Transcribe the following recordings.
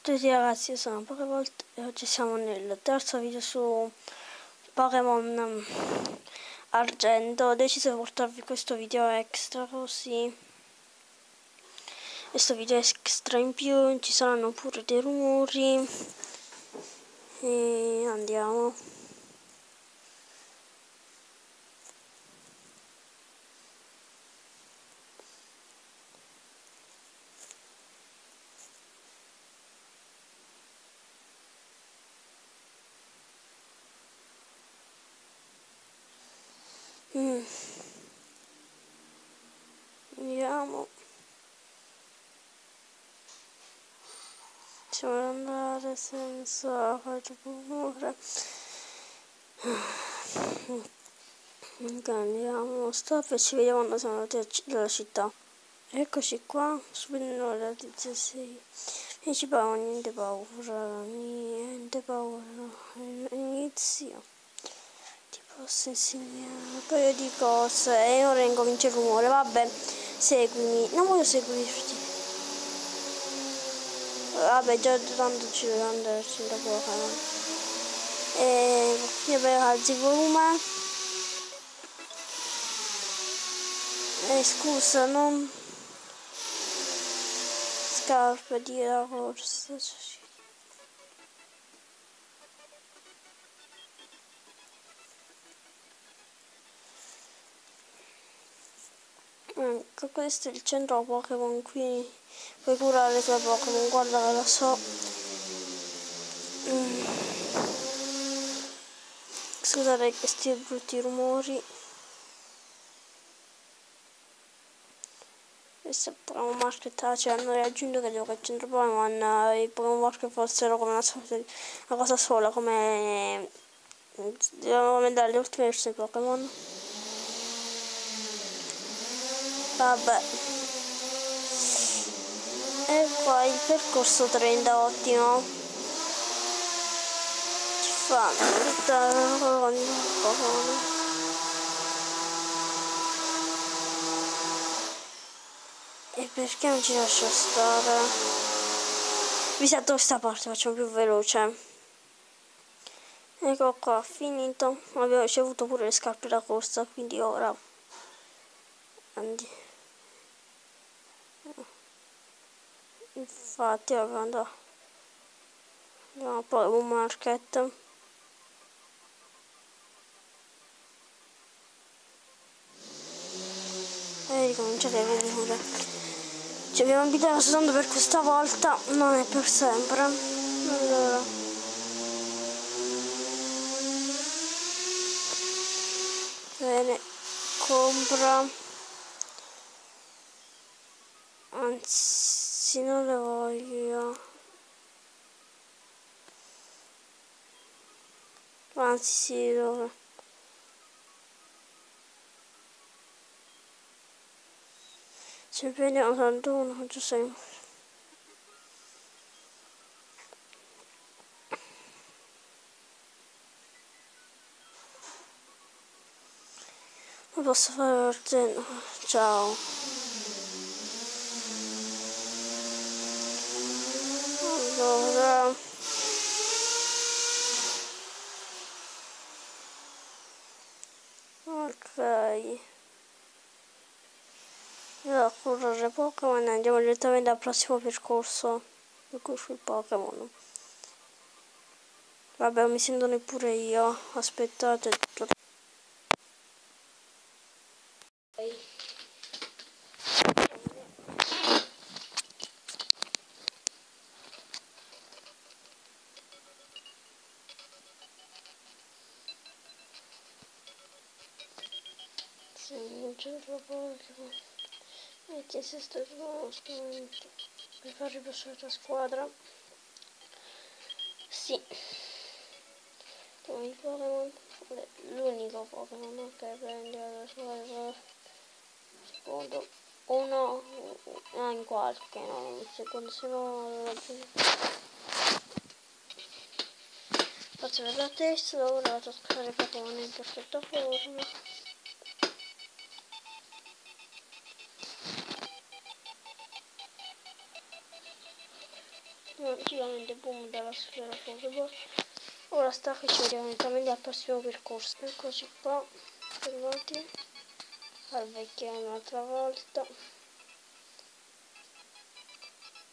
tutti ragazzi, io sono Pokévolt e oggi siamo nel terzo video su Pokémon Argento. Ho deciso di portarvi questo video extra così. Questo video extra in più, ci saranno pure dei rumori. E andiamo. Andiamo. Possiamo andare senza fare rumore. Ok, andiamo, stop e ci vediamo quando siamo andati dalla città. Eccoci qua, subito la 16. E ci paura, niente paura, inizio. Ti posso insegnare un paio di cose e ora incomincia il rumore, vabbè, seguimi, non voglio seguirti. Vabbè, già tanto ci devo andarci da poco. E poi alzi il volume. Scusa, non scarpe di la corsa. Ecco, questo è il centro Pokémon, qui puoi curare i tuoi Pokémon, guarda che lo so. Scusate questi brutti rumori. Questo è il Pokémon Market, cioè hanno raggiunto che devo che il centro Pokémon, i Pokémon Market fossero come una cosa sola, come dovevamo dare le ultime versioni Pokémon. Vabbè. E qua il percorso 30, ottimo. Ci fanno tutta Pokémon. E perché non ci lascia stare? Vi salto questa parte, facciamo più veloce. Ecco qua, finito. Abbiamo ricevuto pure le scarpe da corsa, quindi ora andiamo. Infatti andiamo a Pokémon Market. E ricominciate a rumore. Ci abbiamo abituato soltanto per questa volta, non è per sempre. Allora. Bene, compra. Anzi, non le voglio. Anzi, sì, dove? Se prendiamo tanto uno, già sei. Non posso fare per te, no. Ciao. Allora. Ok. Io a correre Pokémon andiamo direttamente al prossimo percorso. Per cui sul Pokémon. Vabbè, mi sento neppure io. Aspettate. Sì, non c'è Pokémon. Metti se sto strumento per far ripassare la tua squadra. Sì. Come i Pokémon. L'unico Pokémon, ok, prendi la squadra. Secondo. Uno in qualche, no, un secondo, se no faccio per la testa, ora vado a toccare Pokémon in perfetta forma. Logicamente boom dalla sfera Pokéball. Ora sta che ci vediamo direttamente al prossimo percorso. Eccoci qua, fermati al vecchio un'altra volta.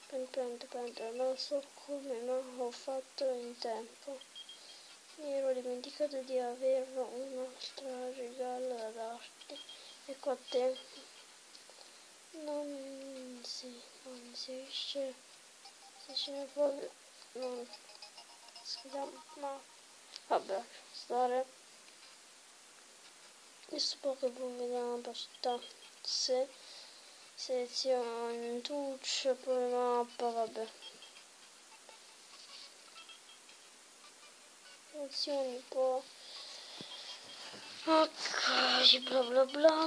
Non so come, ma ho fatto in tempo. Mi ero dimenticato di avere un'altra regalo da darti. Ecco a te. Non si riesce, se ce ne può, non, scusa, ma vabbè, stare. Questo Pokémon vediamo la città. Se seleziono touch, poi mappa, vabbè. Selezioni un po'. Ok, bla bla bla.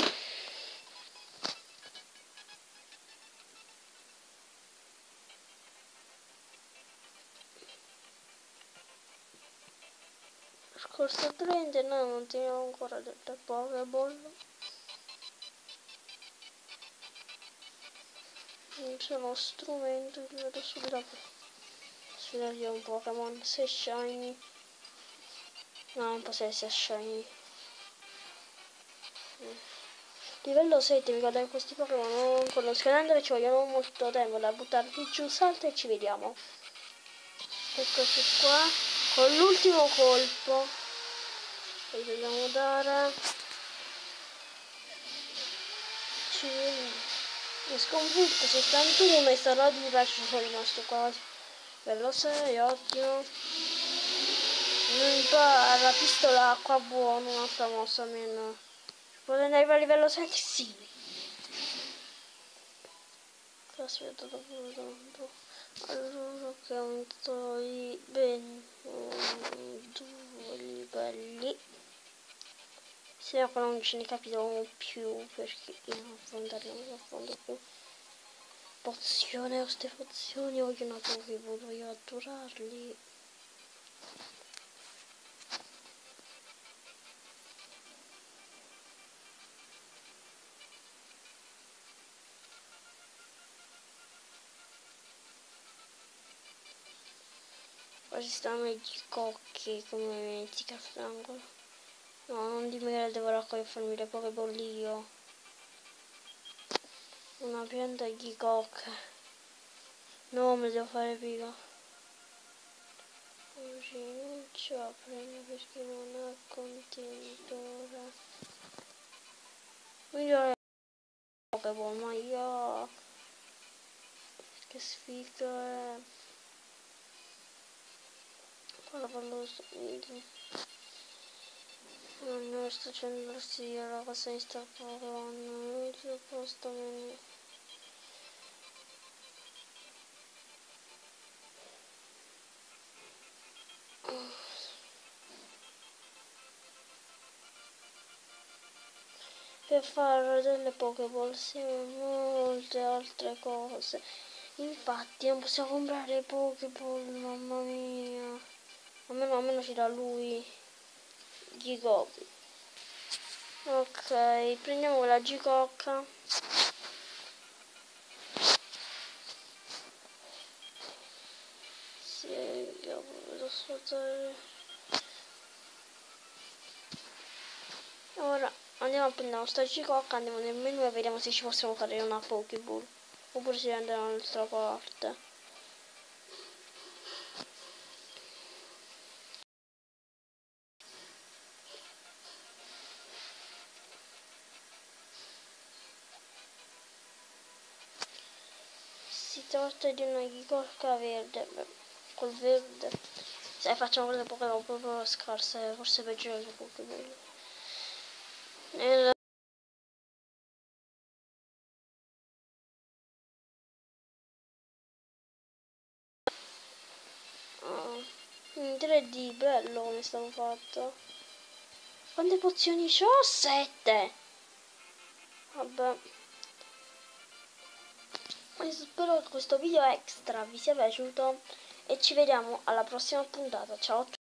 Scorso 30, noi non teniamo ancora detto Pokéball. Non c'è uno strumento che vedo sulla di un Pokémon. Se shiny. No, non può essere shiny. Livello 7, mi ricordo che questi Pokémon non conosco neanche, ci vogliono molto tempo da buttarli giù, salta e ci vediamo. Eccoci qua, con l'ultimo colpo. Poi dobbiamo dare. Mi sconfitto 71 e sarò di ci sono rimasto quasi. Livello 6, ottimo. Non impara la pistola acqua buono, un'altra mossa almeno. Vuole andare a livello 7? Sì. Aspetta, dopo. Allora che ho vinto i ben 2 livelli. Se no non ce ne capito più perché io non affronteremo a fondo più. Pozione, queste pozioni vogliono Pokéball, voglio atturarli. Qua ci stanno i cocchi come dimentica Franco. No, non dimmi che devo raccogliere e farmi le Pokéball io. Una pianta di cocca. No, me devo fare pica. Così non ci va a prendere perché non ha contenitore. Migliore Pokéball, ma io... Che sfiga è... Palloso. Non sto facendo sia la cosa di sta Pokémon. Non ci posto bene. Per fare delle Pokéball siamo molte altre cose. Infatti non possiamo comprare Pokéball, mamma mia. Almeno ci dà lui Gigobi. Ok, prendiamo la Gicocca. Sì, devo sfruttare. Ora andiamo a prendere la sta Gicocca, andiamo nel menu e vediamo se ci possiamo fare una Pokéball. Oppure se andiamo dall'altra parte. Si tratta di una Gicocca verde. Col verde. Se facciamo quelle Pokémon proprio scarse, forse peggio che Pokéball. In 3D, bello come è stato fatto. Quante pozioni c'ho? 7! Vabbè. Spero che questo video extra vi sia piaciuto e ci vediamo alla prossima puntata. Ciao a tutti!